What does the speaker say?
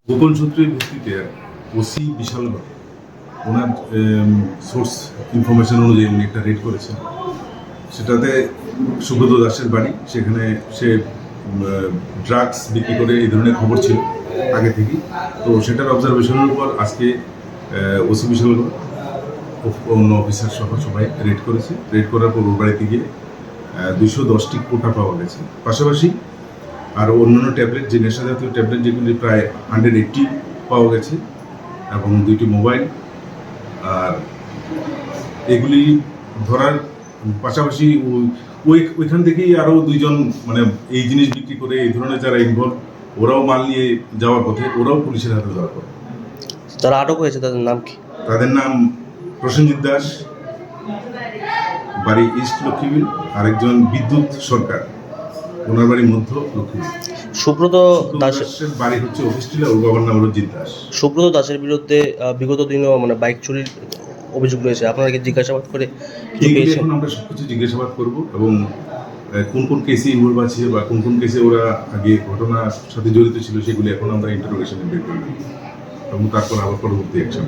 গোপন সূত্রের ভিত্তিতে ওসি বিশালগড় ওনার সোর্স ইনফরমেশন অনুযায়ী উনি একটা রেড করেছেন। সেটাতে সুব্রত দাসের বাড়ি, সেখানে সে ড্রাগস বিক্রি করে এই ধরনের খবর ছিল আগে থেকেই। তো সেটার অবজারভেশনের উপর আজকে ওসি বিশালগড় অন্য অফিসার সহ সবাই রেড করেছে। রেড করার পর ওর বাড়িতে গিয়ে 210টি কোটা পাওয়া গেছে। পাশাপাশি আর অন্যান্য ট্যাবলেট, যে নেশা জাতীয় ট্যাবলেট, যেগুলি প্রায় 180 পাওয়া গেছে, এবং 2টি মোবাইল। আর এগুলি ধরার পাশাপাশি ওইখান থেকেই আরও 2জন মানে এই জিনিস বিক্রি করে এই ধরনের যারা ইনভলভ, ওরাও মাল নিয়ে যাওয়ার পথে ওরাও পুলিশের হাতে ধরা পড়ে। যারা আটক হয়েছে তাদের নাম কি? তাদের নাম প্রসেনজিৎ দাস, বাড়ি ইস্ট লক্ষ্মীবিল, আরেকজন বিদ্যুৎ সরকার, ওনার বাড়ি মধ্য লক্ষ্মীবিল। সুব্রত দাসের বাড়ি হচ্ছে অফিসটিলা, ওর বাবার নাম রঞ্জিত দাস। সুব্রত দাসের বিরুদ্ধে বিগত দিনেও বাইক চুরির অভিযোগ রয়েছে। আপনারা কি জিজ্ঞাসাবাদ করে কিছু পেয়েছেন? এখন আমরা সবকিছু জিজ্ঞাসাবাদ করব, এবং কোন কোন কেসে ইনভলভ আছে বা কোন কোন কেসে ওরা আগে ঘটনার সাথে জড়িত ছিল সেগুলি এখন আমরা ইন্টারোগেশনে বের করব, এবং তারপর আবার পরবর্তী অ্যাকশন।